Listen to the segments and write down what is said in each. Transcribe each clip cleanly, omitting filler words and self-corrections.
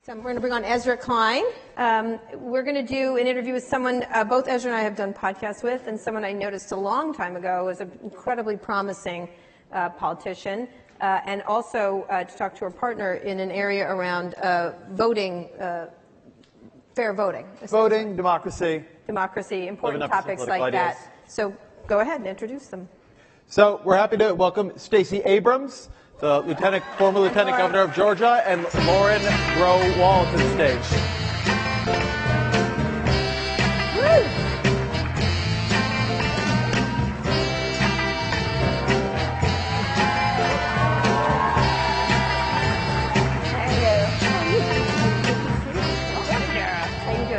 So we're going to bring on Ezra Klein. We're going to do an interview with someone both Ezra and I have done podcasts with, and someone I noticed a long time ago was an incredibly promising politician, and also to talk to her partner in an area around voting, fair voting. Voting, democracy. Democracy, important topics like that. So go ahead and introduce them. So we're happy to welcome Stacey Abrams, the former lieutenant governor of Georgia, and Lauren Groh-Wargo to the stage. Woo!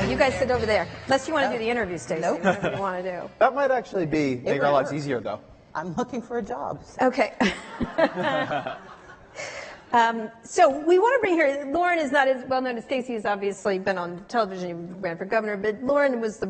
You guys sit over there. Unless you want to do the interview, Stacey. Nope. Whatever you want to do. That might actually make our lives easier, though. I'm looking for a job. So. Okay. So we want to bring here, Lauren is not as well known as Stacey has obviously been on television, you ran for governor, but Lauren was I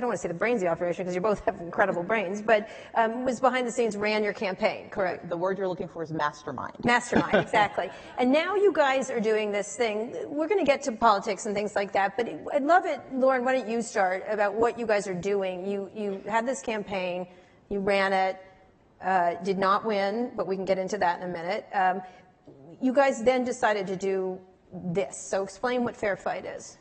don't want to say the brains of the operation because you both have incredible brains, but was behind the scenes, ran your campaign, correct? The word you're looking for is mastermind. Mastermind, exactly. And now you guys are doing this thing. We're going to get to politics and things like that, but I'd love it, Lauren, why don't you start about what you guys are doing. You had this campaign, you ran it, did not win, but we can get into that in a minute. You guys then decided to do this. So explain what Fair Fight is.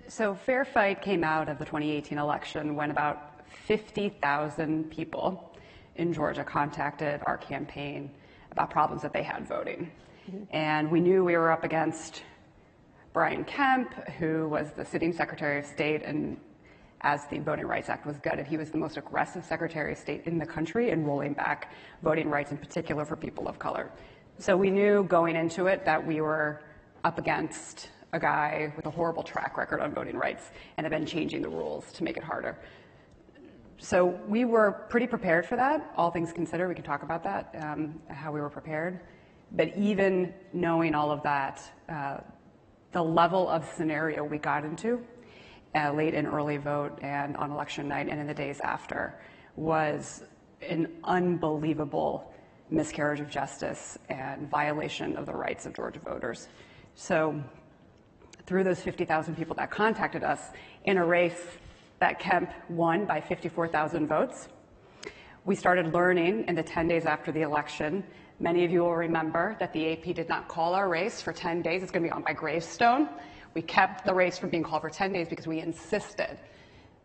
So Fair Fight came out of the 2018 election when about 50,000 people in Georgia contacted our campaign about problems that they had voting. Mm-hmm. And we knew we were up against Brian Kemp, who was the sitting Secretary of State, and as the Voting Rights Act was gutted, he was the most aggressive Secretary of State in the country in rolling back voting rights, in particular for people of color. So we knew going into it that we were up against a guy with a horrible track record on voting rights and had been changing the rules to make it harder. So we were pretty prepared for that, all things considered. We can talk about that, how we were prepared. But even knowing all of that, the level of scenario we got into late in early vote and on election night and in the days after was an unbelievable miscarriage of justice and violation of the rights of Georgia voters. So through those 50,000 people that contacted us in a race that Kemp won by 54,000 votes, we started learning in the 10 days after the election. Many of you will remember that the AP did not call our race for 10 days. It's going to be on my gravestone. We kept the race from being called for 10 days because we insisted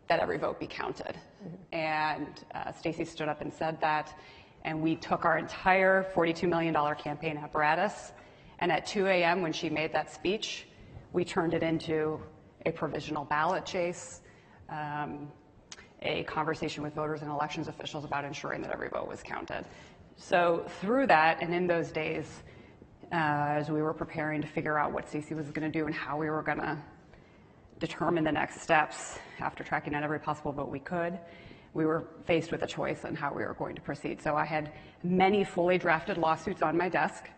that every vote be counted. Mm-hmm. And Stacey stood up and said that, and we took our entire $42 million campaign apparatus, and at 2 a.m. when she made that speech, we turned it into a provisional ballot chase, a conversation with voters and elections officials about ensuring that every vote was counted. So through that, and in those days, as we were preparing to figure out what Stacey was going to do and how we were going to determine the next steps after tracking down every possible vote we could, we were faced with a choice on how we were going to proceed. So I had many fully drafted lawsuits on my desk,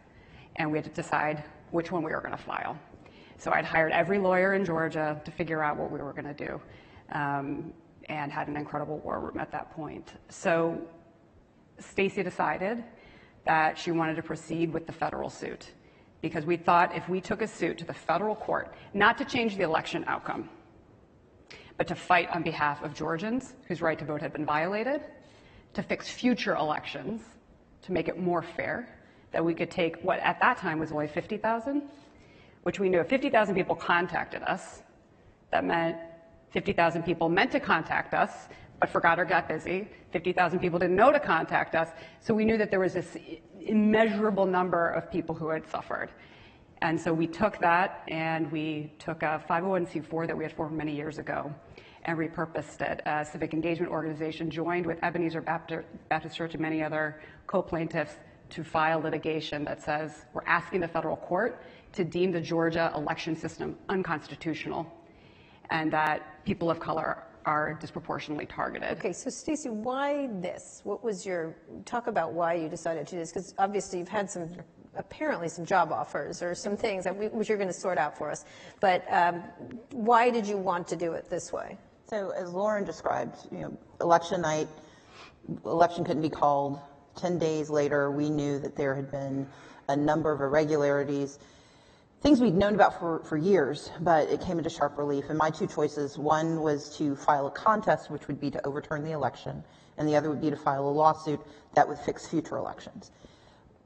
and we had to decide which one we were going to file. So I'd hired every lawyer in Georgia to figure out what we were going to do, and had an incredible war room at that point. So Stacey decided that she wanted to proceed with the federal suit because we thought if we took a suit to the federal court, not to change the election outcome, but to fight on behalf of Georgians whose right to vote had been violated, to fix future elections, to make it more fair, that we could take what at that time was only 50,000, which we knew if 50,000 people contacted us, that meant 50,000 people meant to contact us, but forgot or got busy. 50,000 people didn't know to contact us. So we knew that there was this immeasurable number of people who had suffered. And so we took that and we took a 501c4 that we had formed many years ago and repurposed it. A civic engagement organization joined with Ebenezer Baptist Church and many other co-plaintiffs to file litigation that says we're asking the federal court to deem the Georgia election system unconstitutional and that people of color are disproportionately targeted. Okay, so Stacey, why this? What was talk about why you decided to do this? Because obviously you've had apparently some job offers or some things which you're going to sort out for us. But why did you want to do it this way? So as Lauren described, election night, election couldn't be called. 10 days later, we knew that there had been a number of irregularities. things we'd known about for years, but it came into sharp relief. And my two choices, one was to file a contest, which would be to overturn the election, and the other would be to file a lawsuit that would fix future elections.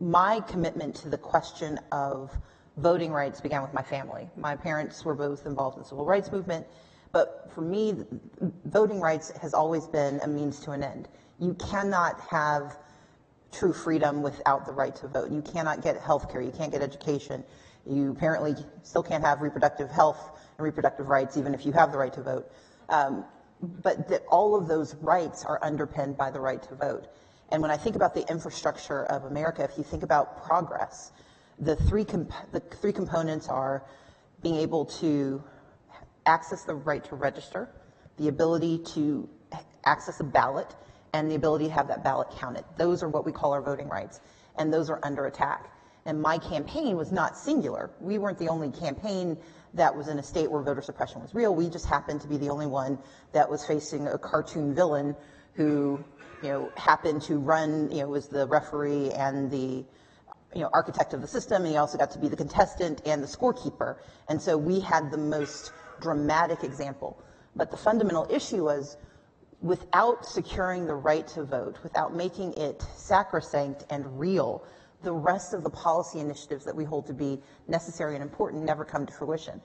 My commitment to the question of voting rights began with my family. My parents were both involved in the civil rights movement, but for me, voting rights has always been a means to an end. You cannot have true freedom without the right to vote. You cannot get health care, you can't get education. You apparently still can't have reproductive health and reproductive rights, even if you have the right to vote. But all of those rights are underpinned by the right to vote. And when I think about the infrastructure of America, if you think about progress, the three components are being able to access the right to register, the ability to access a ballot, and the ability to have that ballot counted. Those are what we call our voting rights, and those are under attack. And my campaign was not singular. We weren't the only campaign that was in a state where voter suppression was real. We just happened to be the only one that was facing a cartoon villain who, happened to run, was the referee and the, architect of the system, and he also got to be the contestant and the scorekeeper. And so we had the most dramatic example. But the fundamental issue was, without securing the right to vote, without making it sacrosanct and real, the rest of the policy initiatives that we hold to be necessary and important never come to fruition.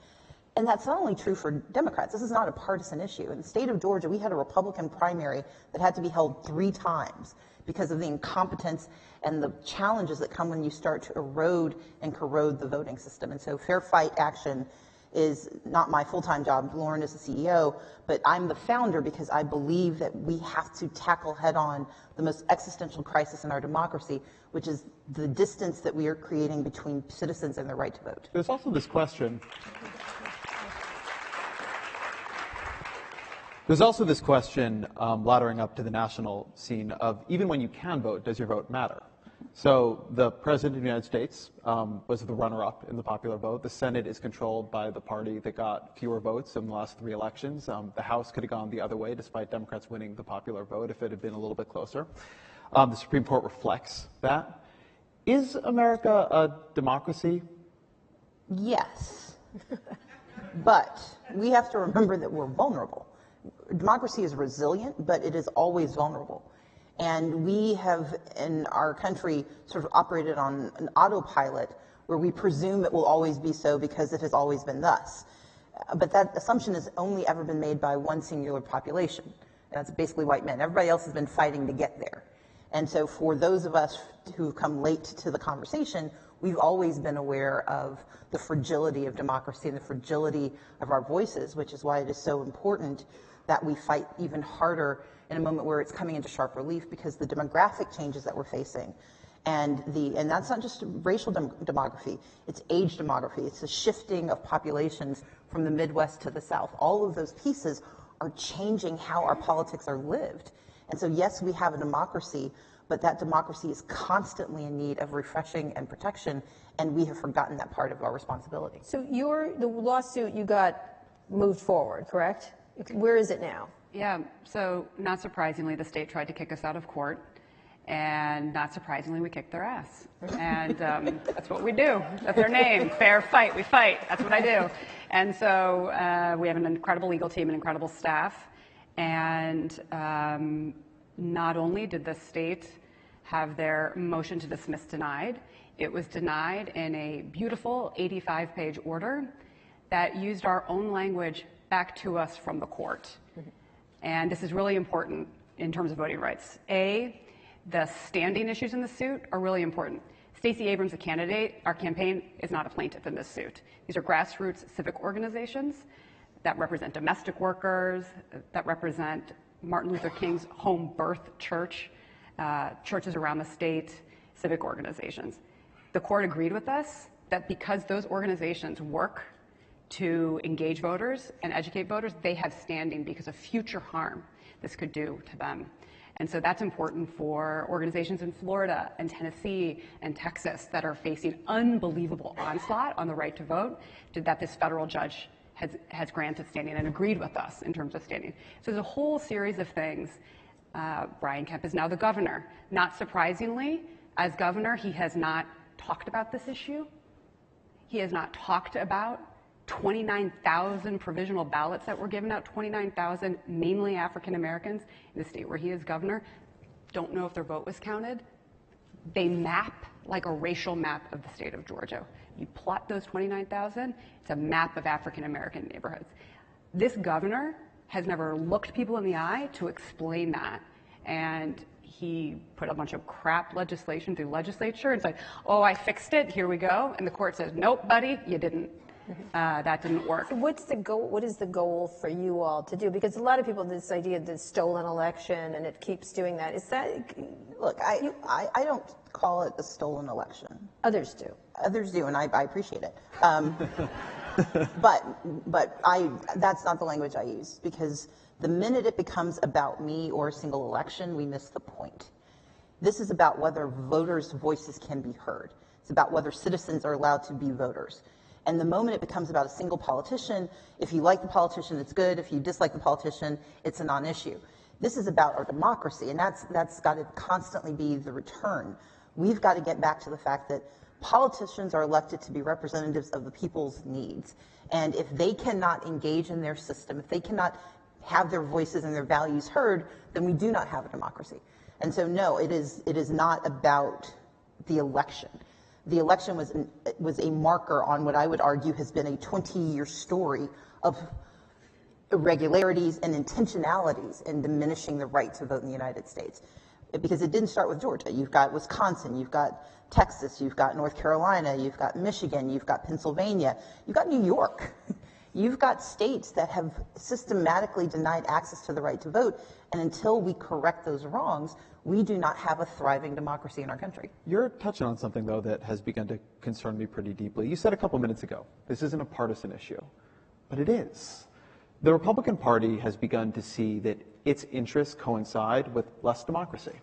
And that's not only true for Democrats. This is not a partisan issue. In the state of Georgia, we had a Republican primary that had to be held 3 times because of the incompetence and the challenges that come when you start to erode and corrode the voting system. And so Fair Fight Action is not my full-time job. Lauren is the CEO, but I'm the founder because I believe that we have to tackle head-on the most existential crisis in our democracy, which is the distance that we are creating between citizens and their right to vote. There's also this question. There's also this question laddering up to the national scene of, even when you can vote, does your vote matter? So the President of the United States was the runner-up in the popular vote. The Senate is controlled by the party that got fewer votes in the last 3 elections. The House could have gone the other way, despite Democrats winning the popular vote, if it had been a little bit closer. The Supreme Court reflects that. Is America a democracy? Yes. But we have to remember that we're vulnerable. Democracy is resilient, but it is always vulnerable. And we have, in our country, sort of operated on an autopilot where we presume it will always be so because it has always been thus. But that assumption has only ever been made by one singular population. And that's basically white men. Everybody else has been fighting to get there. And so for those of us who've come late to the conversation, we've always been aware of the fragility of democracy and the fragility of our voices, which is why it is so important that we fight even harder in a moment where it's coming into sharp relief, because the demographic changes that we're facing, and that's not just racial demography, it's age demography, it's the shifting of populations from the Midwest to the South. All of those pieces are changing how our politics are lived. And so yes, we have a democracy, but that democracy is constantly in need of refreshing and protection, and we have forgotten that part of our responsibility. So the lawsuit you got moved forward, correct? Where is it now? Yeah, so not surprisingly, the state tried to kick us out of court, and not surprisingly, we kicked their ass. And that's what we do. That's our name, Fair Fight. We fight. That's what I do. And so we have an incredible legal team and incredible staff. And not only did the state have their motion to dismiss denied, it was denied in a beautiful 85-page order that used our own language back to us from the court. And this is really important in terms of voting rights. A, the standing issues in the suit are really important. Stacey Abrams, a candidate, our campaign is not a plaintiff in this suit. These are grassroots civic organizations that represent domestic workers, that represent Martin Luther King's home birth church, churches around the state, civic organizations. The court agreed with us that because those organizations work to engage voters and educate voters, they have standing because of future harm this could do to them. And so that's important for organizations in Florida and Tennessee and Texas that are facing unbelievable onslaught on the right to vote, that this federal judge has granted standing and agreed with us in terms of standing. So there's a whole series of things. Brian Kemp is now the governor. Not surprisingly, as governor, he has not talked about this issue. He has not talked about 29,000 provisional ballots that were given out, 29,000 mainly African Americans in the state where he is governor. Don't know if their vote was counted. They map like a racial map of the state of Georgia. You plot those 29,000, it's a map of African American neighborhoods. This governor has never looked people in the eye to explain that. And he put a bunch of crap legislation through legislature and said, oh, I fixed it, here we go. And the court says, nope, buddy, you didn't. That didn't work. So what's the goal? What is the goal for you all to do? Because a lot of people have this idea of the stolen election, and it keeps doing that. Is that? Look, I don't call it a stolen election. Others do. Others do, and I appreciate it. But that's not the language I use, because the minute it becomes about me or a single election, we miss the point. This is about whether voters' voices can be heard. It's about whether citizens are allowed to be voters. And the moment it becomes about a single politician, if you like the politician, it's good. If you dislike the politician, it's a non-issue. This is about our democracy, and that's got to constantly be the return. We've got to get back to the fact that politicians are elected to be representatives of the people's needs. And if they cannot engage in their system, if they cannot have their voices and their values heard, then we do not have a democracy. And so, no, it is not about the election. The election was a marker on what I would argue has been a 20-year story of irregularities and intentionalities in diminishing the right to vote in the United States. Because it didn't start with Georgia. You've got Wisconsin, you've got Texas, you've got North Carolina, you've got Michigan, you've got Pennsylvania, you've got New York. You've got states that have systematically denied access to the right to vote, and until we correct those wrongs, we do not have a thriving democracy in our country. You're touching on something, though, that has begun to concern me pretty deeply. You said a couple minutes ago, this isn't a partisan issue, but it is. The Republican Party has begun to see that its interests coincide with less democracy.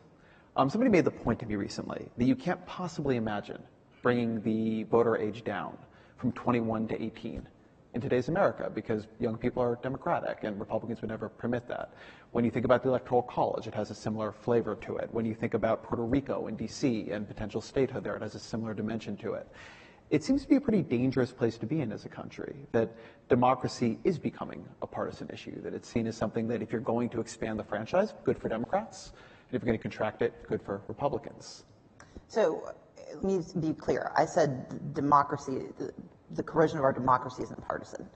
Somebody made the point to me recently that you can't possibly imagine bringing the voter age down from 21 to 18 in today's America, because young people are democratic and Republicans would never permit that. When you think about the Electoral College, it has a similar flavor to it. When you think about Puerto Rico and DC and potential statehood there, it has a similar dimension to it. It seems to be a pretty dangerous place to be in as a country, that democracy is becoming a partisan issue, that it's seen as something that if you're going to expand the franchise, good for Democrats, and if you're going to contract it, good for Republicans. So let me be clear. I said democracy, the corrosion of our democracy isn't partisan.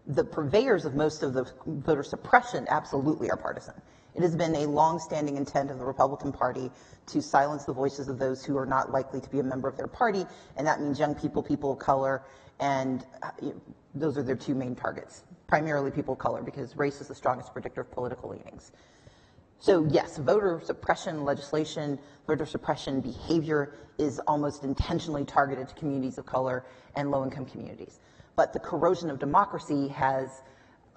The purveyors of most of the voter suppression absolutely are partisan. It has been a long-standing intent of the Republican Party to silence the voices of those who are not likely to be a member of their party, and that means young people, people of color, and those are their two main targets, primarily people of color, because race is the strongest predictor of political leanings. So yes, voter suppression legislation, voter suppression behavior is almost intentionally targeted to communities of color and low-income communities. But the corrosion of democracy has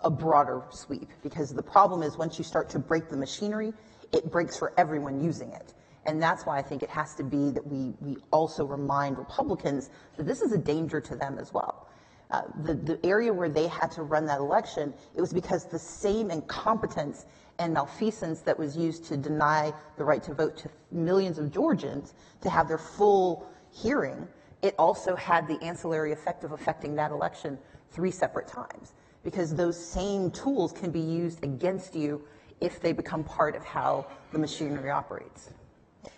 a broader sweep, because the problem is once you start to break the machinery, it breaks for everyone using it. And that's why I think it has to be that we also remind Republicans that this is a danger to them as well. The area where they had to run that election, it was because the same incompetence and malfeasance that was used to deny the right to vote to millions of Georgians to have their full hearing, it also had the ancillary effect of affecting that election 3 separate times, because those same tools can be used against you if they become part of how the machinery operates.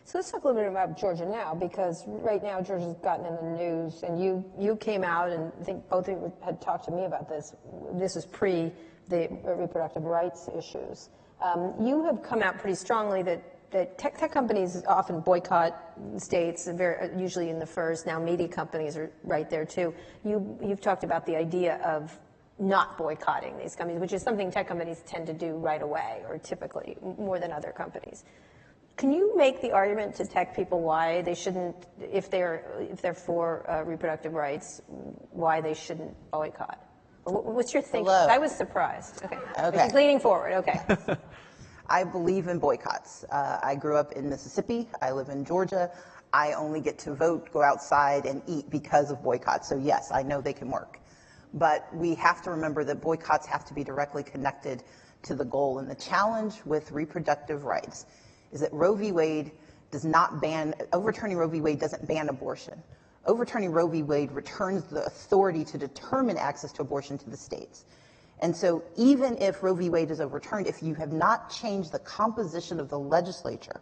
So let's talk a little bit about Georgia now, because right now Georgia's gotten in the news, and you came out, and I think both of you had talked to me about this. This is pre the reproductive rights issues. You have come out pretty strongly that tech companies often boycott states, usually in the first. Now media companies are right there too. You've talked about the idea of not boycotting these companies, which is something tech companies tend to do right away, or typically more than other companies. Can you make the argument to tech people why they shouldn't, if they're for reproductive rights, why they shouldn't boycott? What's your thinking? Hello. I was surprised. Okay. Okay. She's leaning forward. Okay. I believe in boycotts. I grew up in Mississippi. I live in Georgia. I only get to vote, go outside, and eat because of boycotts. So yes, I know they can work. But we have to remember that boycotts have to be directly connected to the goal. And the challenge with reproductive rights is that Roe v. Wade does not ban, overturning Roe v. Wade doesn't ban abortion. Overturning Roe v. Wade returns the authority to determine access to abortion to the states. And so even if Roe v. Wade is overturned, if you have not changed the composition of the legislature,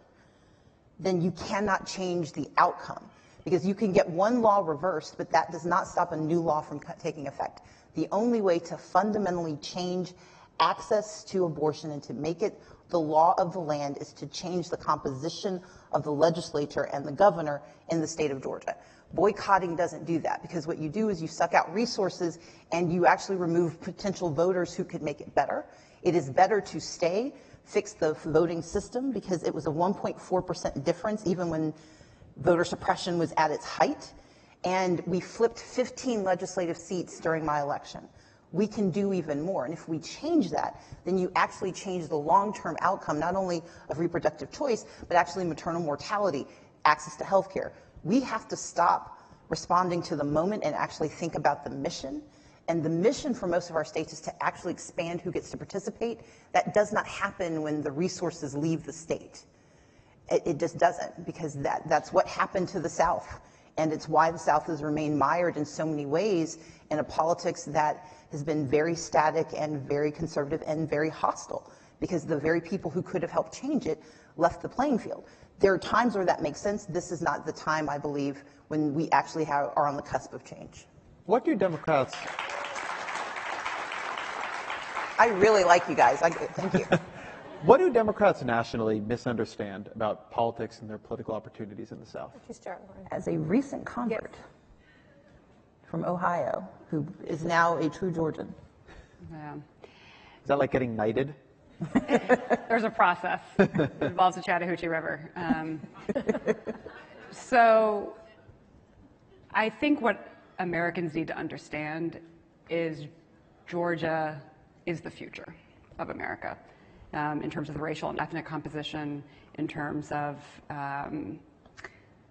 then you cannot change the outcome. Because you can get one law reversed, but that does not stop a new law from taking effect. The only way to fundamentally change access to abortion and to make it the law of the land is to change the composition of the legislature and the governor in the state of Georgia. Boycotting doesn't do that, because what you do is you suck out resources and you actually remove potential voters who could make it better. It is better to fix the voting system, because it was a 1.4% difference even when voter suppression was at its height. And we flipped 15 legislative seats during my election. We can do even more. And if we change that, then you actually change the long-term outcome, not only of reproductive choice, but actually maternal mortality, access to health care. We have to stop responding to the moment and actually think about the mission. And the mission for most of our states is to actually expand who gets to participate. That does not happen when the resources leave the state. It just doesn't, because that's what happened to the South. And it's why the South has remained mired in so many ways in a politics that has been very static and very conservative and very hostile, because the very people who could have helped change it left the playing field. There are times where that makes sense. This is not the time, I believe, when we actually are on the cusp of change. What do Democrats... I really like you guys. Thank you. What do Democrats nationally misunderstand about politics and their political opportunities in the South? You start, Lauren. As a recent convert from Ohio, who is now a true Georgian. Yeah. Is that like getting knighted? There's a process. It involves the Chattahoochee River. So I think what Americans need to understand is Georgia is the future of America, in terms of the racial and ethnic composition, in terms of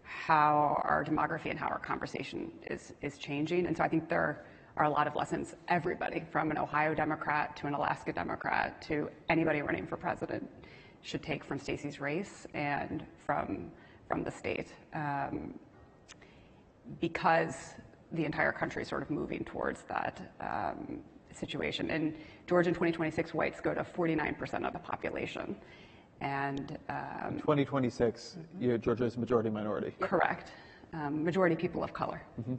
how our demography and how our conversation is changing. And so I think there are a lot of lessons everybody, from an Ohio Democrat to an Alaska Democrat to anybody running for president, should take from Stacey's race and from the state, because the entire country is sort of moving towards that situation. In Georgia in 2026, whites go to 49% of the population. And in 2026, Georgia is majority minority. Correct. Majority people of color. Mm-hmm.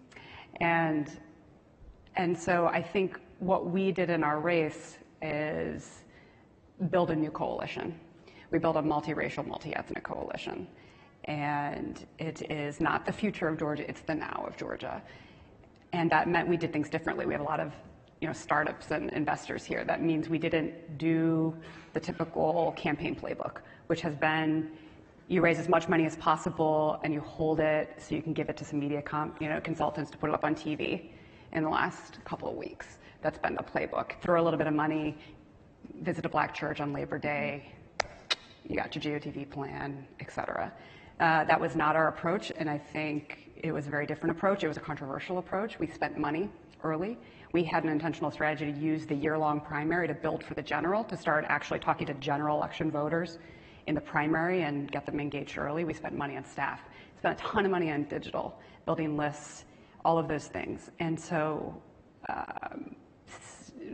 And so I think what we did in our race is build a new coalition. We built a multiracial, multi-ethnic coalition. And it is not the future of Georgia, it's the now of Georgia. And that meant we did things differently. We have a lot of startups and investors here. That means we didn't do the typical campaign playbook, which has been you raise as much money as possible and you hold it so you can give it to some media consultants to put it up on TV in the last couple of weeks. That's been the playbook. Throw a little bit of money, visit a black church on Labor Day, you got your GOTV plan, et cetera. That was not our approach, and I think it was a very different approach. It was a controversial approach. We spent money early. We had an intentional strategy to use the year-long primary to build for the general, to start actually talking to general election voters in the primary and get them engaged early. We spent money on staff, spent a ton of money on digital, building lists, all of those things. And so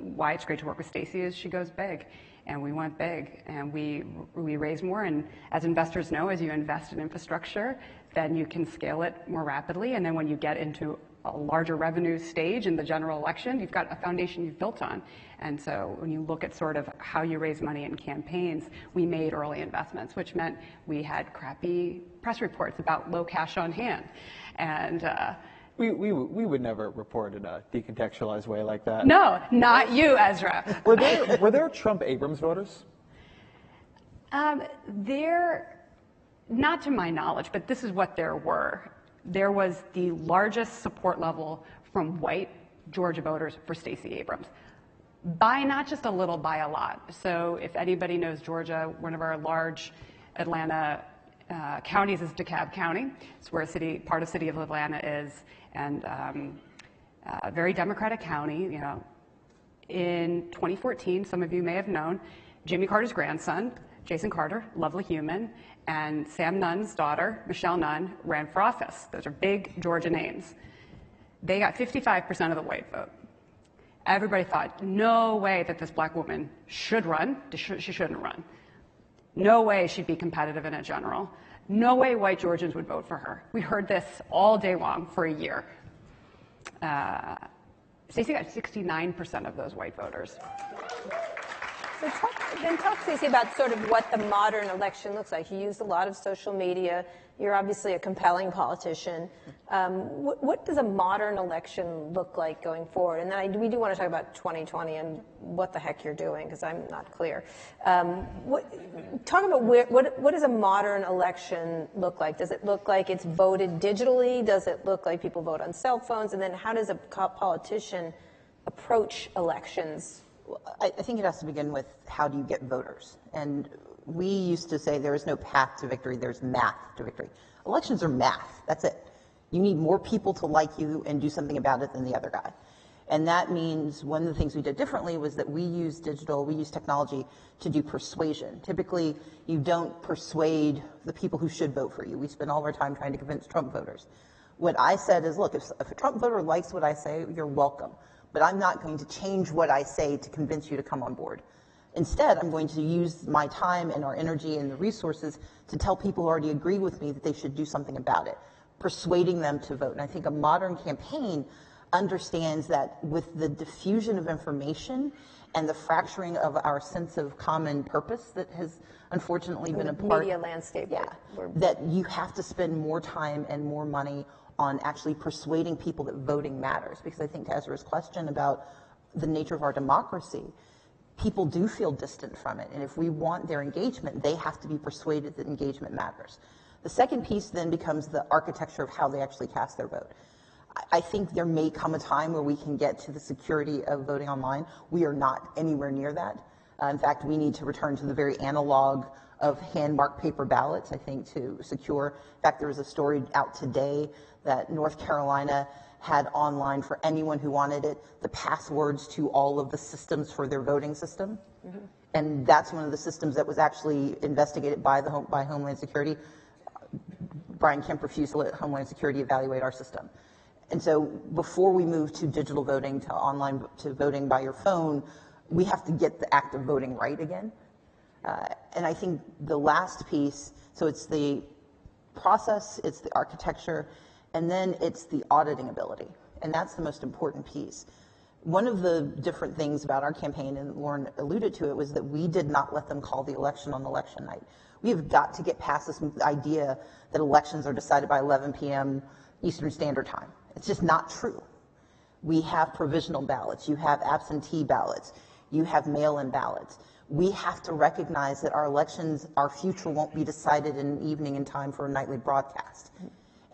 why it's great to work with Stacey is she goes big. And we went big, and we raised more. And as investors know, as you invest in infrastructure, then you can scale it more rapidly. And then when you get into a larger revenue stage in the general election, you've got a foundation you've built on. And so when you look at sort of how you raise money in campaigns, we made early investments, which meant we had crappy press reports about low cash on hand. And we would never report in a decontextualized way like that. No, not you, Ezra. Were there Trump Abrams voters? Not to my knowledge, but this is what there were. There was the largest support level from white Georgia voters for Stacey Abrams. By not just a little, by a lot. So if anybody knows Georgia, one of our large Atlanta counties is DeKalb County. It's where part of the city of Atlanta is, and a very Democratic county. In 2014, some of you may have known, Jimmy Carter's grandson, Jason Carter, lovely human, and Sam Nunn's daughter, Michelle Nunn, ran for office. Those are big Georgia names. They got 55% of the white vote. Everybody thought, no way that this black woman should run. She shouldn't run. No way she'd be competitive in a general. No way white Georgians would vote for her. We heard this all day long for a year. Stacey got 69% of those white voters. So talk, Stacey, about sort of what the modern election looks like. You used a lot of social media. You're obviously a compelling politician. What does a modern election look like going forward? And then we do want to talk about 2020 and what the heck you're doing, because I'm not clear. Talk about what does a modern election look like? Does it look like it's voted digitally? Does it look like people vote on cell phones? And then how does a politician approach elections? I think it has to begin with, how do you get voters? And we used to say there is no path to victory, there's math to victory. Elections are math, that's it. You need more people to like you and do something about it than the other guy. And that means one of the things we did differently was that we used technology to do persuasion. Typically, you don't persuade the people who should vote for you. We spend all of our time trying to convince Trump voters. What I said is, look, if a Trump voter likes what I say, you're welcome. But I'm not going to change what I say to convince you to come on board. Instead, I'm going to use my time and our energy and the resources to tell people who already agree with me that they should do something about it, persuading them to vote. And I think a modern campaign understands that with the diffusion of information and the fracturing of our sense of common purpose that has unfortunately been a part media landscape. Yeah, that you have to spend more time and more money on actually persuading people that voting matters. Because I think to Ezra's question about the nature of our democracy, people do feel distant from it. And if we want their engagement, they have to be persuaded that engagement matters. The second piece then becomes the architecture of how they actually cast their vote. I think there may come a time where we can get to the security of voting online. We are not anywhere near that. In fact, we need to return to the very analog of hand-marked paper ballots, I think, to secure. In fact, there was a story out today that North Carolina had online for anyone who wanted it, the passwords to all of the systems for their voting system. Mm-hmm. And that's one of the systems that was actually investigated by Homeland Security. Brian Kemp refused to let Homeland Security evaluate our system. And so before we move to digital voting, to online, to voting by your phone, we have to get the act of voting right again. And I think the last piece, so it's the process, it's the architecture, and then it's the auditing ability. And that's the most important piece. One of the different things about our campaign, and Lauren alluded to it, was that we did not let them call the election on election night. We have got to get past this idea that elections are decided by 11 p.m. Eastern Standard Time. It's just not true. We have provisional ballots. You have absentee ballots. You have mail-in ballots. We have to recognize that our elections, our future won't be decided in an evening in time for a nightly broadcast.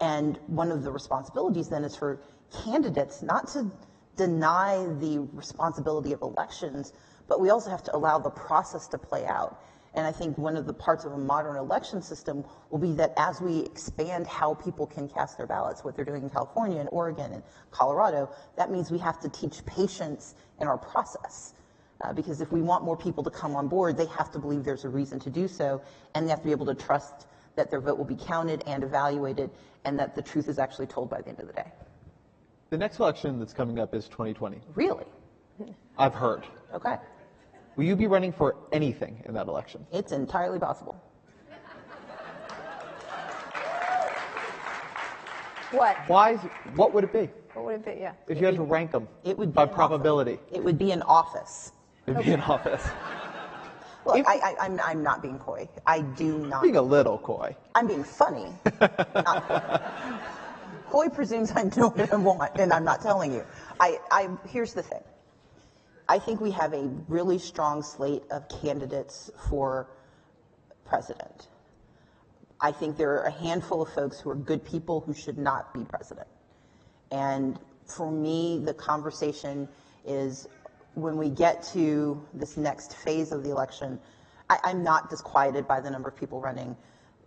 And one of the responsibilities then is for candidates not to deny the responsibility of elections, but we also have to allow the process to play out. And I think one of the parts of a modern election system will be that as we expand how people can cast their ballots, what they're doing in California and Oregon and Colorado, that means we have to teach patience in our process. Because if we want more people to come on board, they have to believe there's a reason to do so, and they have to be able to trust that their vote will be counted and evaluated, and that the truth is actually told by the end of the day. The next election that's coming up is 2020. Really? I've heard. Okay. Will you be running for anything in that election? It's entirely possible. What? What would it be? What would it be? Yeah. If you had to rank them It would be by an probability. Office. It would be an office. It would be an office. Look, I'm not being coy. I do not. Being a little coy. I'm being funny, not coy. Coy presumes I know what I want, and I'm not telling you. Here's the thing. I think we have a really strong slate of candidates for president. I think there are a handful of folks who are good people who should not be president. And for me, the conversation is when we get to this next phase of the election, I'm not disquieted by the number of people running.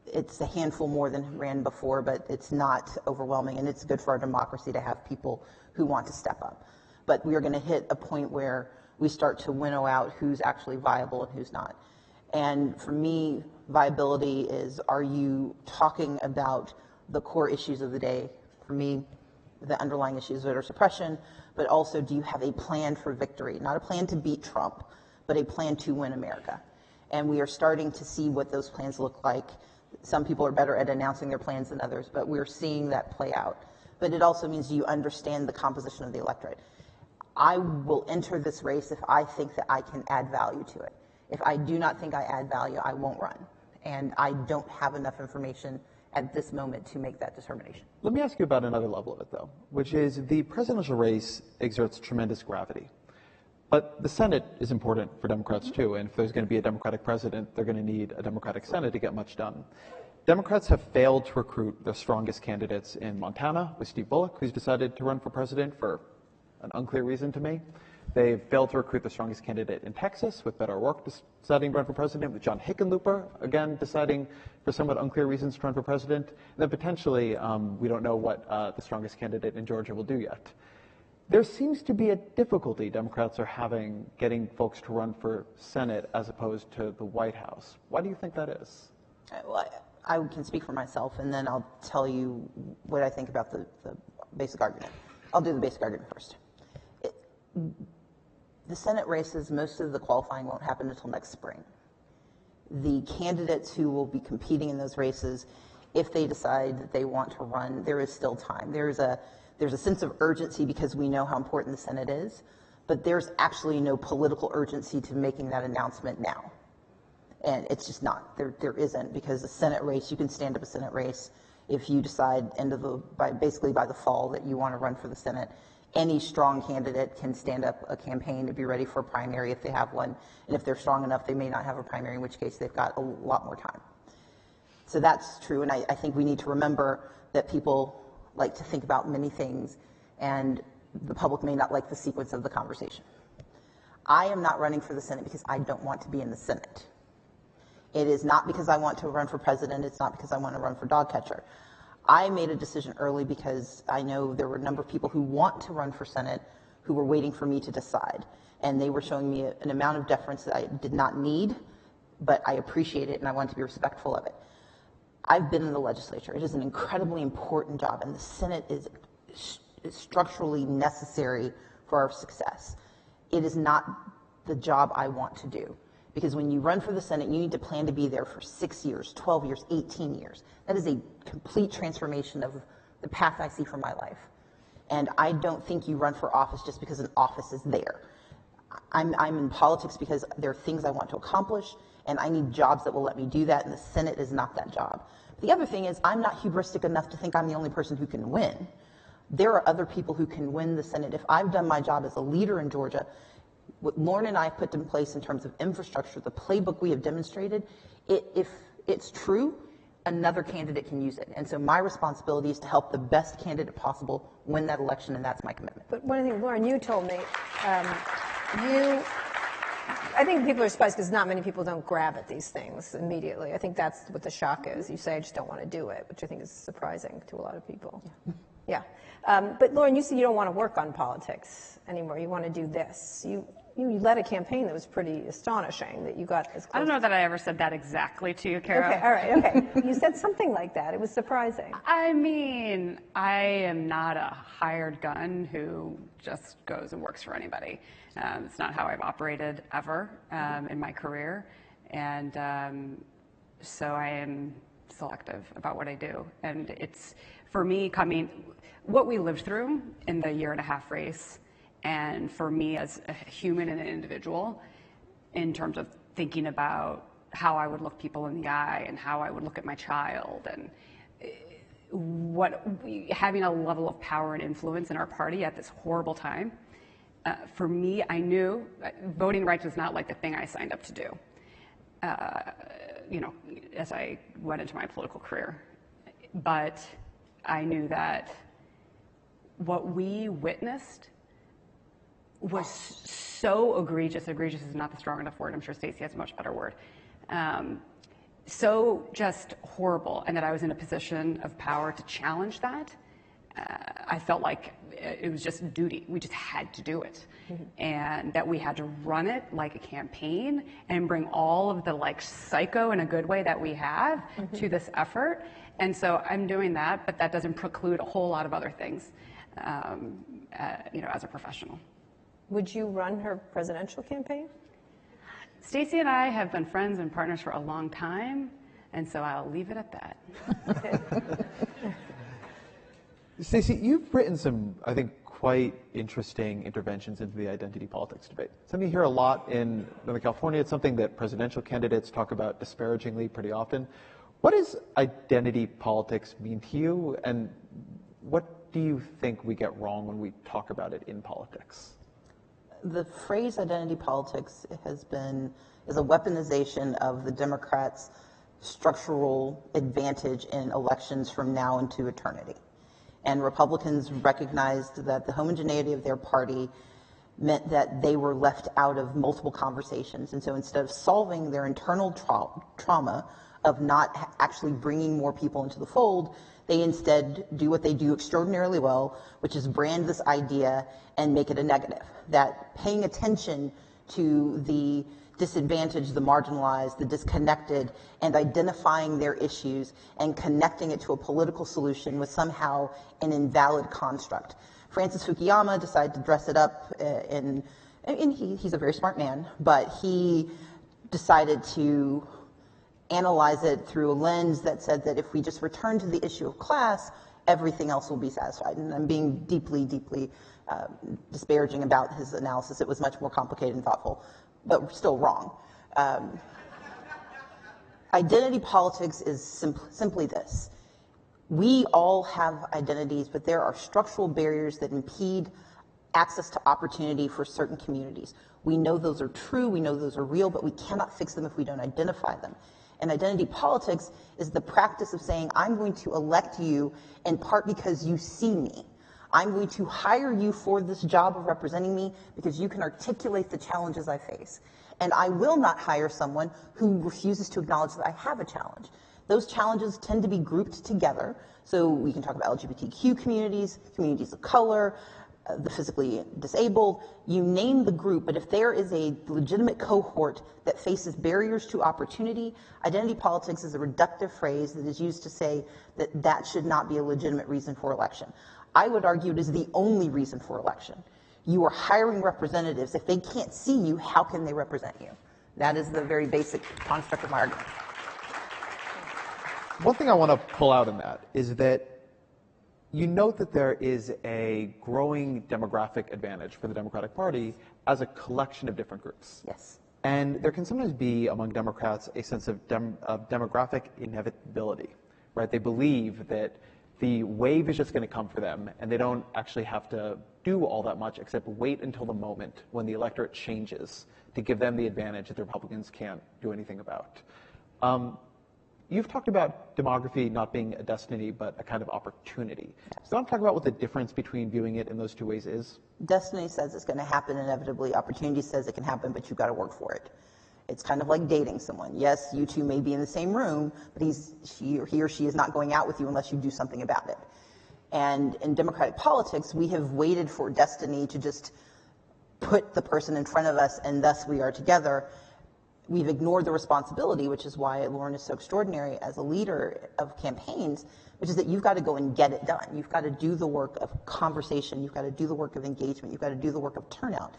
It's a handful more than ran before, but it's not overwhelming, and it's good for our democracy to have people who want to step up. But we are going to hit a point where we start to winnow out who's actually viable and who's not. And for me, viability is, are you talking about the core issues of the day? For me, the underlying issues, voter suppression, but also, do you have a plan for victory? Not a plan to beat Trump, but a plan to win America. And we are starting to see what those plans look like. Some people are better at announcing their plans than others, but we're seeing that play out. But it also means you understand the composition of the electorate. I will enter this race if I think that I can add value to it. If I do not think I add value, I won't run. And I don't have enough information at this moment to make that determination. Let me ask you about another level of it, though, which is the presidential race exerts tremendous gravity. But the Senate is important for Democrats, too, and if there's going to be a Democratic president, they're going to need a Democratic Senate to get much done. Democrats have failed to recruit their strongest candidates in Montana with Steve Bullock, who's decided to run for president for an unclear reason to me. They've failed to recruit the strongest candidate in Texas, with Beto O'Rourke deciding to run for president, with John Hickenlooper, again, deciding for somewhat unclear reasons to run for president. And then potentially, we don't know what the strongest candidate in Georgia will do yet. There seems to be a difficulty Democrats are having getting folks to run for Senate as opposed to the White House. Why do you think that is? Well, I can speak for myself, and then I'll tell you what I think about the basic argument. I'll do the basic argument first. The Senate races, most of the qualifying won't happen until next spring. The candidates who will be competing in those races, if they decide that they want to run, there is still time. There's a sense of urgency because we know how important the Senate is, but there's actually no political urgency to making that announcement now. And it's just not. There isn't, because the Senate race, you can stand up a Senate race if you decide basically by the fall that you want to run for the Senate. Any strong candidate can stand up a campaign to be ready for a primary if they have one. And if they're strong enough, they may not have a primary, in which case they've got a lot more time. So that's true. And I think we need to remember that people like to think about many things, and the public may not like the sequence of the conversation. I am not running for the Senate because I don't want to be in the Senate. It is not because I want to run for president. It's not because I want to run for dog catcher. I made a decision early because I know there were a number of people who want to run for Senate who were waiting for me to decide. And they were showing me an amount of deference that I did not need, but I appreciate it and I want to be respectful of it. I've been in the legislature. It is an incredibly important job, and the Senate is structurally necessary for our success. It is not the job I want to do. Because when you run for the Senate, you need to plan to be there for 6 years, 12 years, 18 years. That is a complete transformation of the path I see for my life. And I don't think you run for office just because an office is there. I'm in politics because there are things I want to accomplish, and I need jobs that will let me do that, and the Senate is not that job. The other thing is, I'm not hubristic enough to think I'm the only person who can win. There are other people who can win the Senate. If I've done my job as a leader in Georgia, what Lauren and I put in place in terms of infrastructure, the playbook we have demonstrated, if it's true, another candidate can use it. And so my responsibility is to help the best candidate possible win that election, and that's my commitment. But one thing, Lauren, you told me, I think people are surprised because not many people don't grab at these things immediately. I think that's what the shock is. You say, I just don't want to do it, which I think is surprising to a lot of people. Yeah. But Lauren, you said you don't want to work on politics anymore. You want to do this. You led a campaign that was pretty astonishing that you got as close. I don't know that I ever said that exactly to you, Carol. Okay, all right, okay. You said something like that. It was surprising. I mean, I am not a hired gun who just goes and works for anybody. It's not how I've operated ever in my career. And so I am selective about what I do. And it's, for me, what we lived through in the 1.5-year race, and for me as a human and an individual, in terms of thinking about how I would look people in the eye and how I would look at my child, and having a level of power and influence in our party at this horrible time, for me, I knew voting rights was not like the thing I signed up to do, as I went into my political career. But I knew that what we witnessed was so egregious. Egregious is not the strong enough word. I'm sure Stacey has a much better word. So just horrible, and that I was in a position of power to challenge that. I felt like it was just duty. We just had to do it. And that we had to run it like a campaign and bring all of the like psycho in a good way that we have to this effort. And so I'm doing that, but that doesn't preclude a whole lot of other things, as a professional. Would you run her presidential campaign? Stacey and I have been friends and partners for a long time, and so I'll leave it at that. Stacey, you've written some, I think, quite interesting interventions into the identity politics debate. Something you hear a lot in Northern California. It's something that presidential candidates talk about disparagingly pretty often. What does identity politics mean to you, and what do you think we get wrong when we talk about it in politics? The phrase identity politics is a weaponization of the Democrats' structural advantage in elections from now into eternity. And Republicans recognized that the homogeneity of their party meant that they were left out of multiple conversations. And so instead of solving their internal trauma of not actually bringing more people into the fold, they instead do what they do extraordinarily well, which is brand this idea and make it a negative. That paying attention to the disadvantaged, the marginalized, the disconnected, and identifying their issues and connecting it to a political solution was somehow an invalid construct. Francis Fukuyama decided to dress it up and he's a very smart man, but he decided to analyze it through a lens that said that if we just return to the issue of class, everything else will be satisfied. And I'm being deeply disparaging about his analysis. It was much more complicated and thoughtful, but still wrong. Identity politics is simply this. We all have identities, but there are structural barriers that impede access to opportunity for certain communities. We know those are true, we know those are real, but we cannot fix them if we don't identify them. And identity politics is the practice of saying, I'm going to elect you in part because you see me. I'm going to hire you for this job of representing me because you can articulate the challenges I face. And I will not hire someone who refuses to acknowledge that I have a challenge. Those challenges tend to be grouped together. So we can talk about LGBTQ communities, communities of color, the physically disabled, you name the group, but if there is a legitimate cohort that faces barriers to opportunity, identity politics is a reductive phrase that is used to say that that should not be a legitimate reason for election. I would argue it is the only reason for election. You are hiring representatives. If they can't see you, how can they represent you? That is the very basic construct of my argument. One thing I want to pull out in that is that you note that there is a growing demographic advantage for the Democratic Party as a collection of different groups. Yes. And there can sometimes be among Democrats a sense of demographic inevitability, right? They believe that the wave is just going to come for them, and they don't actually have to do all that much except wait until the moment when the electorate changes to give them the advantage that the Republicans can't do anything about. You've talked about demography not being a destiny, but a kind of opportunity. So do you want to talk about what the difference between viewing it in those two ways is? Destiny says it's going to happen inevitably. Opportunity says it can happen, but you've got to work for it. It's kind of like dating someone. Yes, you two may be in the same room, but he or she is not going out with you unless you do something about it. And in democratic politics, we have waited for destiny to just put the person in front of us, and thus we are together. We've ignored the responsibility, which is why Lauren is so extraordinary as a leader of campaigns, which is that you've got to go and get it done. You've got to do the work of conversation. You've got to do the work of engagement. You've got to do the work of turnout.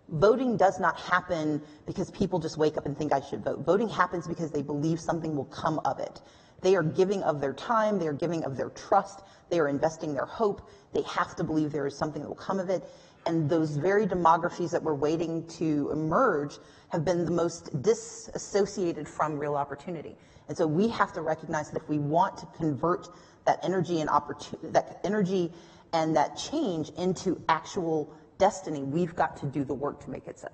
Voting does not happen because people just wake up and think I should vote. Voting happens because they believe something will come of it. They are giving of their time. They are giving of their trust. They are investing their hope. They have to believe there is something that will come of it. And those very demographies that we're waiting to emerge have been the most disassociated from real opportunity. And so we have to recognize that if we want to convert that energy and that change into actual destiny, we've got to do the work to make it so.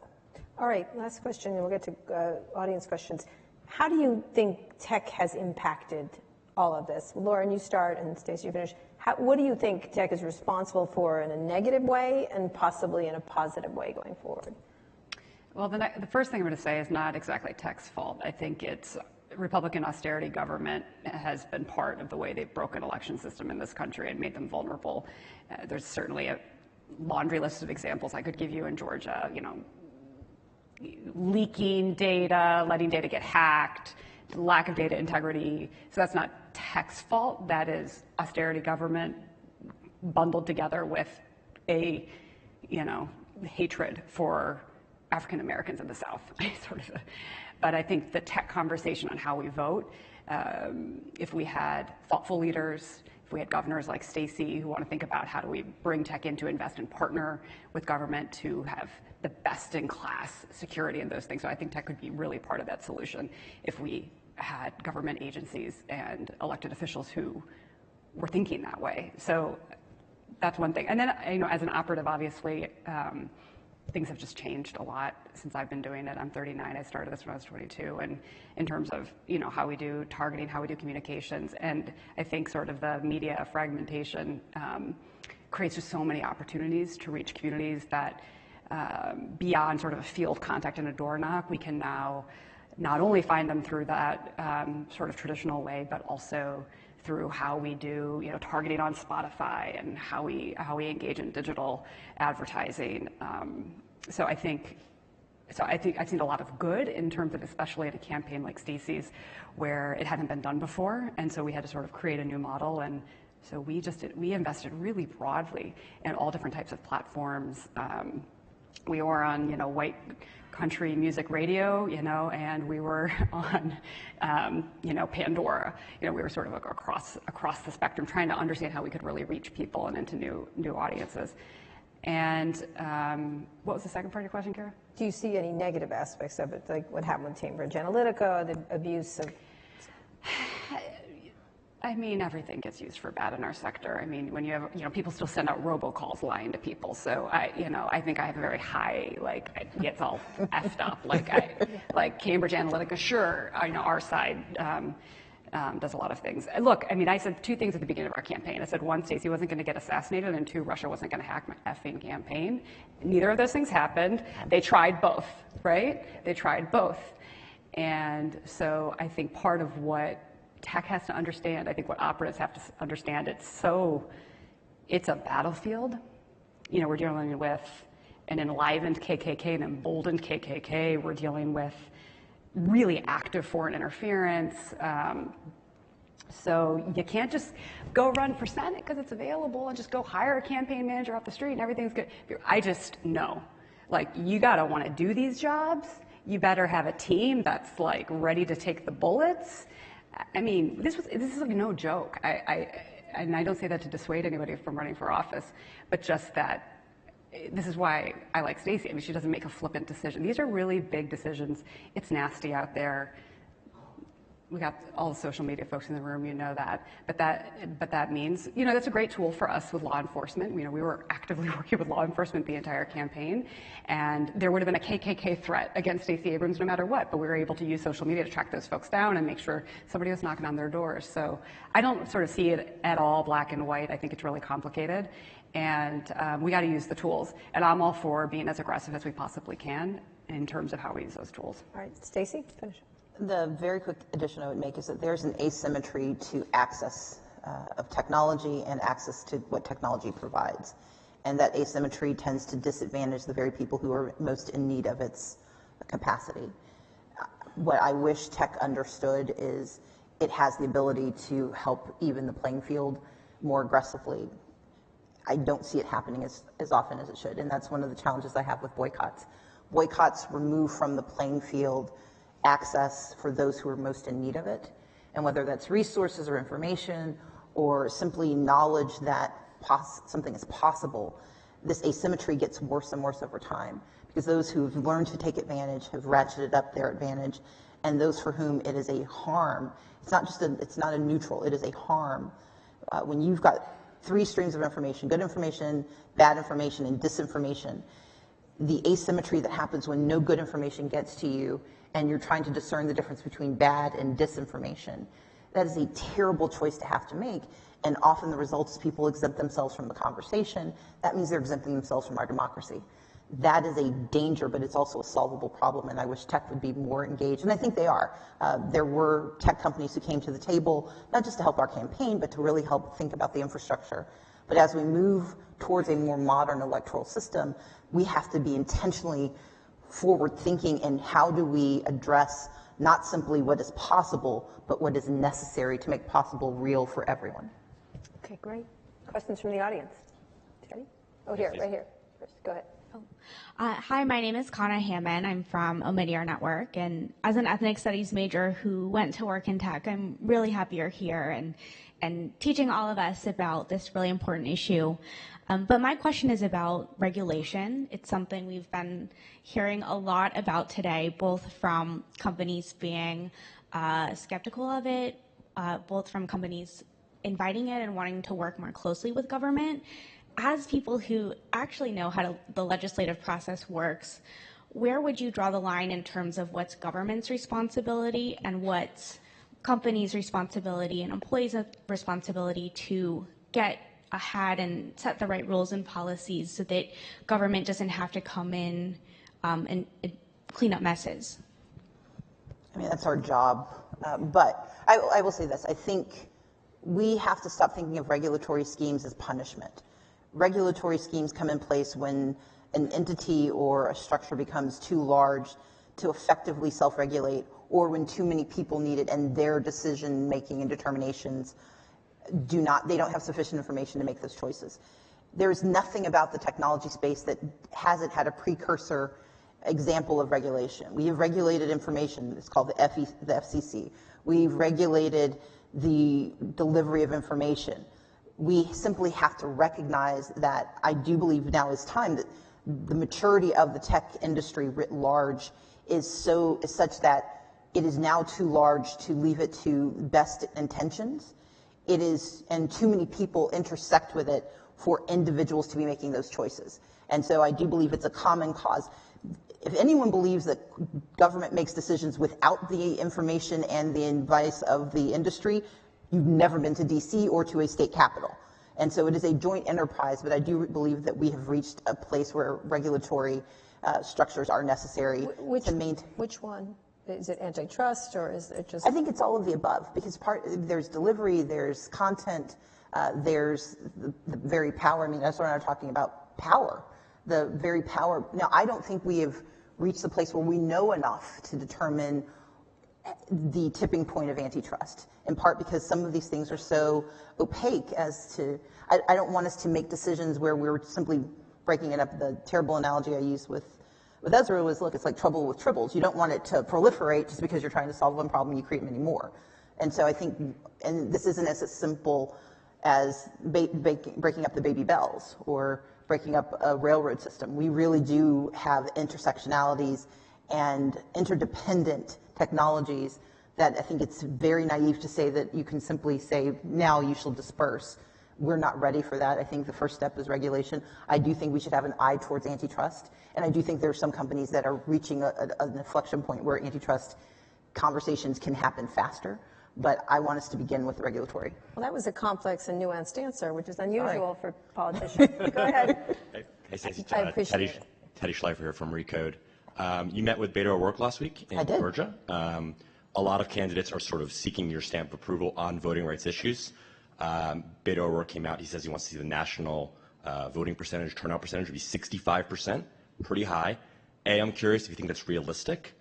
All right, last question, and we'll get to audience questions. How do you think tech has impacted all of this? Lauren, you start, and Stacey, you finish. What do you think tech is responsible for in a negative way and possibly in a positive way going forward? Well, the first thing I'm going to say is not exactly tech's fault. I think it's Republican austerity government has been part of the way they've broken election system in this country and made them vulnerable. There's certainly a laundry list of examples I could give you in Georgia, leaking data, letting data get hacked, lack of data integrity. So that's not tech's fault. That is austerity government bundled together with a, hatred for African Americans in the South. But I think the tech conversation on how we vote, if we had thoughtful leaders, if we had governors like Stacey who want to think about how do we bring tech in to invest and partner with government to have the best in class security and those things. So I think tech could be really part of that solution if we had government agencies and elected officials who were thinking that way. So that's one thing. And then, as an operative, obviously, things have just changed a lot since I've been doing it. I'm 39. I started this when I was 22. And in terms of, how we do targeting, how we do communications, and I think sort of the media fragmentation creates just so many opportunities to reach communities that beyond sort of a field contact and a door knock, we can now not only find them through that sort of traditional way, but also through how we do, targeting on Spotify and how we engage in digital advertising. So I think I've seen a lot of good in terms of, especially at a campaign like Stacey's, where it hadn't been done before, and so we had to sort of create a new model. And so we invested really broadly in all different types of platforms. We were on, white country music radio, and we were on, Pandora. We were sort of across the spectrum, trying to understand how we could really reach people and into new audiences. And what was the second part of your question, Kara? Do you see any negative aspects of it, like what happened with Cambridge Analytica, the abuse of? I mean, everything gets used for bad in our sector. I mean, when you have, people still send out robocalls lying to people. So I think I have a very high, it gets all effed up. Like Cambridge Analytica, sure, our side does a lot of things. Look, I mean, I said two things at the beginning of our campaign. I said, one, Stacey wasn't going to get assassinated, and two, Russia wasn't going to hack my effing campaign. Neither of those things happened. They tried both, right? They tried both. And so I think part of what tech has to understand, I think what operatives have to understand, it's a battlefield. We're dealing with an enlivened KKK, an emboldened KKK. We're dealing with really active foreign interference. So you can't just go run for Senate because it's available and just go hire a campaign manager off the street and everything's good. I just know, you gotta want to do these jobs. You better have a team that's ready to take the bullets. I mean, this is no joke. And I don't say that to dissuade anybody from running for office, but just that this is why I like Stacey. I mean, she doesn't make a flippant decision. These are really big decisions. It's nasty out there. We got all the social media folks in the room, that. But that means, that's a great tool for us with law enforcement. We were actively working with law enforcement the entire campaign, and there would have been a KKK threat against Stacey Abrams no matter what, but we were able to use social media to track those folks down and make sure somebody was knocking on their doors. So I don't sort of see it at all black and white. I think it's really complicated, and we got to use the tools. And I'm all for being as aggressive as we possibly can in terms of how we use those tools. All right, Stacey, finish. The very quick addition I would make is that there's an asymmetry to access of technology and access to what technology provides. And that asymmetry tends to disadvantage the very people who are most in need of its capacity. What I wish tech understood is it has the ability to help even the playing field more aggressively. I don't see it happening as often as it should, and that's one of the challenges I have with boycotts. Boycotts remove from the playing field access for those who are most in need of it, and whether that's resources or information or simply knowledge that something is possible, this asymmetry gets worse and worse over time because those who have learned to take advantage have ratcheted up their advantage, and those for whom it is a harm, it's not a neutral, it is a harm. When you've got three streams of information, good information, bad information, and disinformation, the asymmetry that happens when no good information gets to you and you're trying to discern the difference between bad and disinformation, that is a terrible choice to have to make. And often the result is people exempt themselves from the conversation. That means they're exempting themselves from our democracy. that is a danger, but it's also a solvable problem, and I wish tech would be more engaged, and I think they are. There were tech companies who came to the table, not just to help our campaign, but to really help think about the infrastructure. But as we move towards a more modern electoral system, we have to be intentionally forward-thinking in how do we address not simply what is possible, but what is necessary to make possible real for everyone. Okay, great. Questions from the audience? Ready? Oh, here, right here. First, go ahead. Hi, my name is Kana Hammond. I'm from Omidyar Network, and as an ethnic studies major who went to work in tech, I'm really happy you're here and teaching all of us about this really important issue. But my question is about regulation. It's something we've been hearing a lot about today, both from companies being skeptical of it, both from companies inviting it and wanting to work more closely with government. As people who actually know how the legislative process works, where would you draw the line in terms of what's government's responsibility and what's companies' responsibility and employees' responsibility to get ahead and set the right rules and policies so that government doesn't have to come in and clean up messes? I mean, that's our job. But I will say this. I think we have to stop thinking of regulatory schemes as punishment. Regulatory schemes come in place when an entity or a structure becomes too large to effectively self-regulate, or when too many people need it and their decision-making and determinations they don't have sufficient information to make those choices. There's nothing about the technology space that hasn't had a precursor example of regulation. We have regulated information. It's called the FCC. We've regulated the delivery of information. We simply have to recognize that I do believe now is time that the maturity of the tech industry writ large is such that it is now too large to leave it to best intentions. It is, and too many people intersect with it for individuals to be making those choices. And so I do believe it's a common cause. If anyone believes that government makes decisions without the information and the advice of the industry, you've never been to DC or to a state capitol. And so it is a joint enterprise, but I do believe that we have reached a place where regulatory structures are necessary to maintain. Which one? Is it antitrust, or is it just? I think it's all of the above, because there's delivery, there's content, there's the very power. I mean, that's what I'm talking about, power. The very power. Now, I don't think we have reached the place where we know enough to determine the tipping point of antitrust, in part because some of these things are so opaque as to, I don't want us to make decisions where we're simply breaking it up. The terrible analogy I used with Ezra was, look, it's like trouble with tribbles. You don't want it to proliferate just because you're trying to solve one problem, you create many more. And so I think, and this isn't as simple as breaking up the baby bells or breaking up a railroad system. We really do have intersectionalities and interdependent technologies that I think it's very naive to say that you can simply say, now you shall disperse. We're not ready for that. I think the first step is regulation. I do think we should have an eye towards antitrust. And I do think there are some companies that are reaching an inflection point where antitrust conversations can happen faster. But I want us to begin with regulatory. Well, that was a complex and nuanced answer, which is unusual for politicians. Go ahead. Hey, Stacey. I appreciate it. Teddy Schleifer here from Recode. You met with Beto O'Rourke last week in Georgia. A lot of candidates are sort of seeking your stamp of approval on voting rights issues. Beto O'Rourke came out. He says he wants to see the national voting percentage, turnout percentage, be 65%, pretty high. A, I'm curious if you think that's realistic.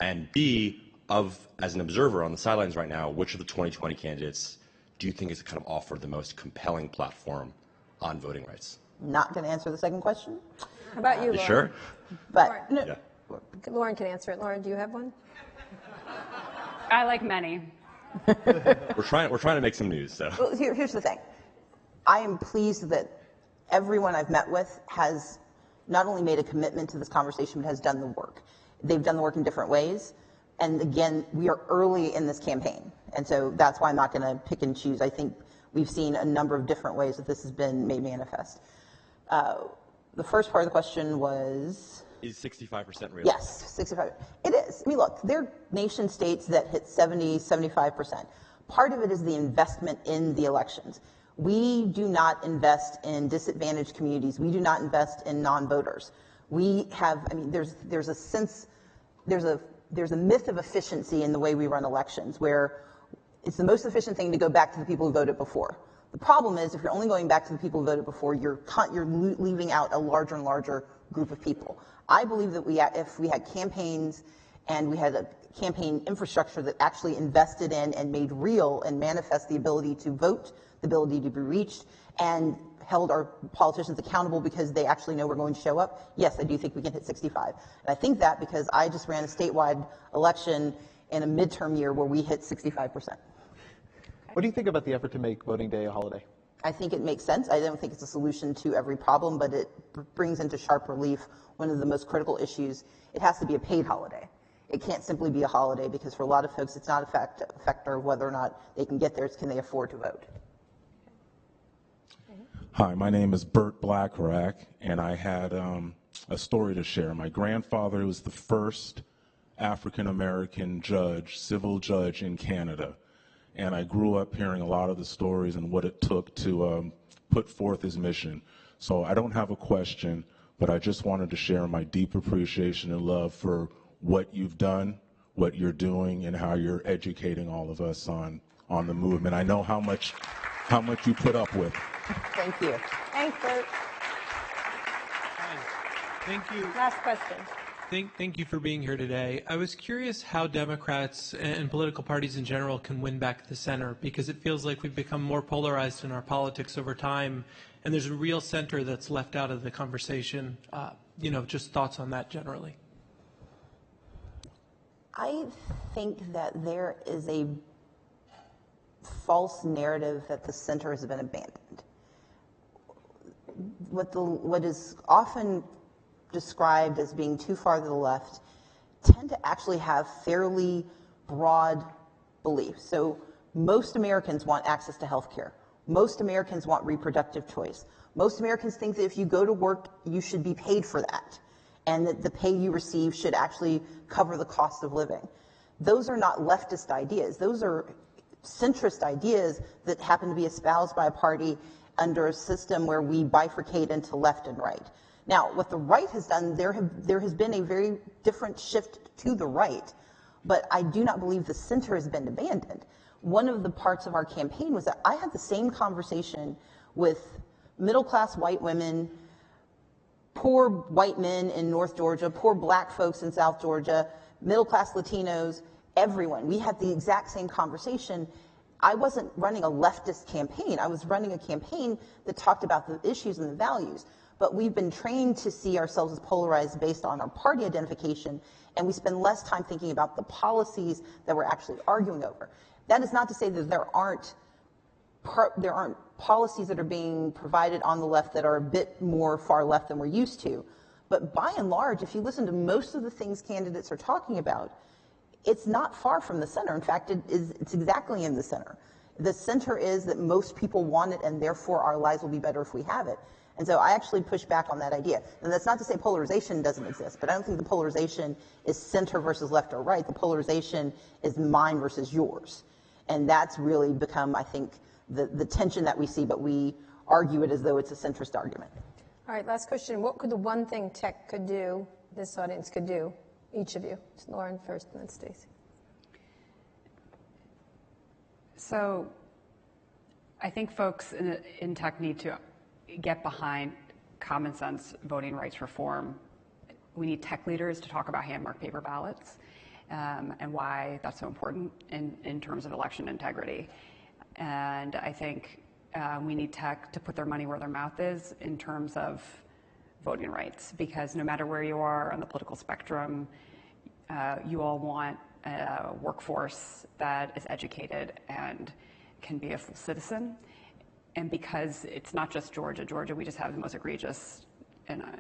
And B, as an observer on the sidelines right now, which of the 2020 candidates do you think is kind of offer the most compelling platform on voting rights? Not going to answer the second question. How about you, Lauren? You sure? But Lauren. Lauren can answer it. Lauren, do you have one? I like many. We're trying to make some news, so. Well, here's the thing. I am pleased that everyone I've met with has not only made a commitment to this conversation, but has done the work. They've done the work in different ways. And again, we are early in this campaign. And so that's why I'm not going to pick and choose. I think we've seen a number of different ways that this has been made manifest. The first part of the question was? Is 65% realistic? Yes, 65. It is. I mean, look, there are nation states that hit 70, 75%. Part of it is the investment in the elections. We do not invest in disadvantaged communities. We do not invest in non-voters. We have, I mean, there's a myth of efficiency in the way we run elections, where it's the most efficient thing to go back to the people who voted before. The problem is, if you're only going back to the people who voted before, you're leaving out a larger and larger group of people. I believe that if we had campaigns and we had a campaign infrastructure that actually invested in and made real and manifest the ability to vote, the ability to be reached, and held our politicians accountable because they actually know we're going to show up, yes, I do think we can hit 65. And I think that because I just ran a statewide election in a midterm year where we hit 65%. What do you think about the effort to make voting day a holiday? I think it makes sense. I don't think it's a solution to every problem, but it brings into sharp relief one of the most critical issues. It has to be a paid holiday. It can't simply be a holiday because for a lot of folks, it's not a factor of whether or not they can get there. It's can they afford to vote. Hi, my name is Bert Blackrack, and I had a story to share. My grandfather was the first African-American judge, civil judge in Canada. And I grew up hearing a lot of the stories and what it took to put forth his mission. So I don't have a question, but I just wanted to share my deep appreciation and love for what you've done, what you're doing, and how you're educating all of us on the movement. I know how much you put up with. Thank you. Thanks, Bert. Thank you. Last question. Thank you for being here today. I was curious how Democrats and political parties in general can win back the center, because it feels like we've become more polarized in our politics over time, and there's a real center that's left out of the conversation. Just thoughts on that generally. I think that there is a false narrative that the center has been abandoned. What is often described as being too far to the left tend to actually have fairly broad beliefs. So most Americans want access to health care. Most Americans want reproductive choice. Most Americans think that if you go to work, you should be paid for that, and that the pay you receive should actually cover the cost of living. Those are not leftist ideas. Those are centrist ideas that happen to be espoused by a party under a system where we bifurcate into left and right. Now, what the right has done, there has been a very different shift to the right, but I do not believe the center has been abandoned. One of the parts of our campaign was that I had the same conversation with middle-class white women, poor white men in North Georgia, poor black folks in South Georgia, middle-class Latinos, everyone. We had the exact same conversation. I wasn't running a leftist campaign. I was running a campaign that talked about the issues and the values. But we've been trained to see ourselves as polarized based on our party identification, and we spend less time thinking about the policies that we're actually arguing over. That is not to say that there aren't policies that are being provided on the left that are a bit more far left than we're used to. But by and large, if you listen to most of the things candidates are talking about, it's not far from the center. In fact, it's exactly in the center. The center is that most people want it, and therefore our lives will be better if we have it. And so I actually push back on that idea. And that's not to say polarization doesn't exist, but I don't think the polarization is center versus left or right. The polarization is mine versus yours. And that's really become, I think, the tension that we see, but we argue it as though it's a centrist argument. All right, last question. What could the one thing tech could do, this audience could do, each of you? It's Lauren first and then Stacey. So I think folks in tech need to get behind common sense voting rights reform. We need tech leaders to talk about hand-marked paper ballots and why that's so important in terms of election integrity. And I think we need tech to put their money where their mouth is in terms of voting rights, because no matter where you are on the political spectrum, you all want a workforce that is educated and can be a full citizen. And because it's not just Georgia, we just have the most egregious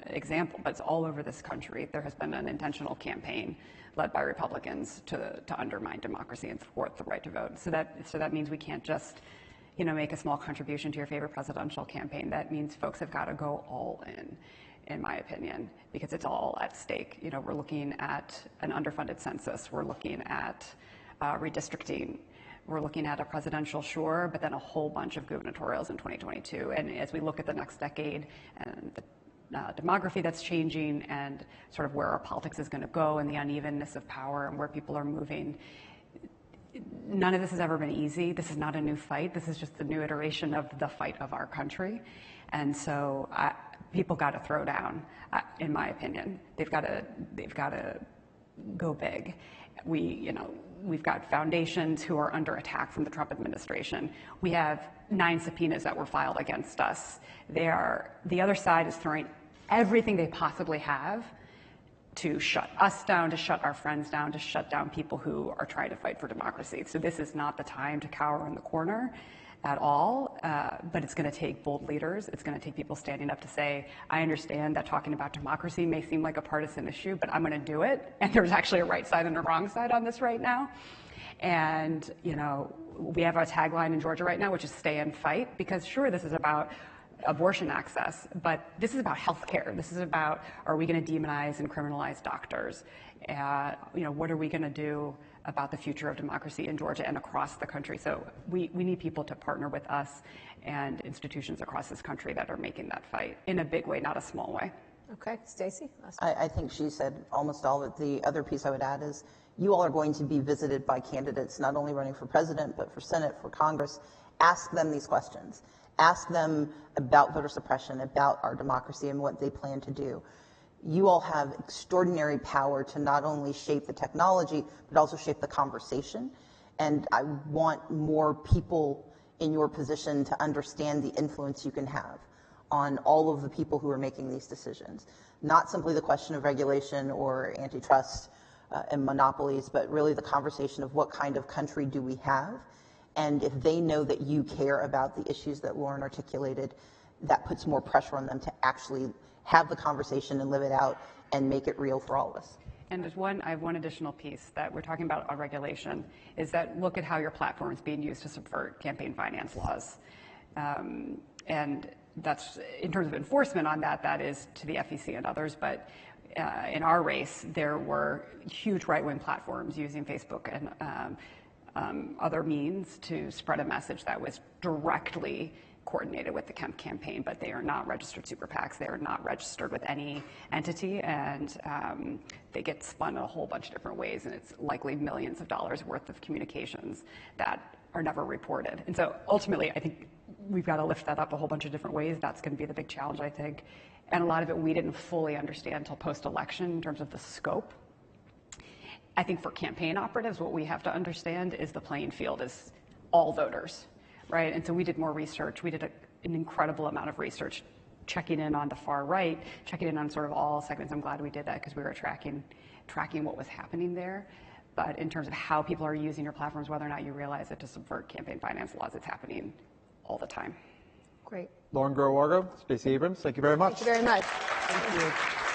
example, but it's all over this country. There has been an intentional campaign led by Republicans to undermine democracy and thwart the right to vote. So that means we can't just, make a small contribution to your favorite presidential campaign. That means folks have got to go all in my opinion, because it's all at stake. We're looking at an underfunded census. We're looking at redistricting. We're looking at a presidential, sure, but then a whole bunch of gubernatorials in 2022. And as we look at the next decade and demography that's changing and sort of where our politics is going to go and the unevenness of power and where people are moving. None of this has ever been easy. This is not a new fight. This is just the new iteration of the fight of our country. And so people got to throw down, in my opinion. They've got to go big. We've got foundations who are under attack from the Trump administration. We have 9 subpoenas that were filed against us. The other side is throwing everything they possibly have to shut us down, to shut our friends down, to shut down people who are trying to fight for democracy. So this is not the time to cower in the corner at all, but it's going to take bold leaders. It's going to take people standing up to say, I understand that talking about democracy may seem like a partisan issue, but I'm going to do it. And there's actually a right side and a wrong side on this right now. And, we have a tagline in Georgia right now, which is stay and fight, because sure, this is about abortion access, but this is about health care. This is about, are we going to demonize and criminalize doctors? What are we going to do about the future of democracy in Georgia and across the country? So we need people to partner with us and institutions across this country that are making that fight in a big way, not a small way. Okay, Stacey? I think she said almost all of it. The other piece I would add is you all are going to be visited by candidates not only running for president, but for Senate, for Congress. Ask them these questions. Ask them about voter suppression, about our democracy and what they plan to do. You all have extraordinary power to not only shape the technology, but also shape the conversation. And I want more people in your position to understand the influence you can have on all of the people who are making these decisions. Not simply the question of regulation or antitrust and monopolies, but really the conversation of what kind of country do we have. And if they know that you care about the issues that Lauren articulated, that puts more pressure on them to actually have the conversation and live it out and make it real for all of us. And I have one additional piece that we're talking about on regulation, is that look at how your platform is being used to subvert campaign finance laws. And that's, in terms of enforcement on that is to the FEC and others, but in our race, there were huge right-wing platforms using Facebook and other means to spread a message that was directly coordinated with the Kemp campaign, but they are not registered super PACs. They are not registered with any entity, and they get spun in a whole bunch of different ways, and it's likely millions of dollars worth of communications that are never reported. And so ultimately, I think we've got to lift that up a whole bunch of different ways. That's going to be the big challenge, I think. And a lot of it we didn't fully understand until post-election in terms of the scope. I think for campaign operatives, what we have to understand is the playing field is all voters, right? And so we did more research. We did an incredible amount of research, checking in on the far right, checking in on sort of all segments. I'm glad we did that because we were tracking what was happening there. But in terms of how people are using your platforms, whether or not you realize it to subvert campaign finance laws, it's happening all the time. Great. Lauren Groh-Wargo, Stacey Abrams, thank you very much. Thank you very much. Thank you.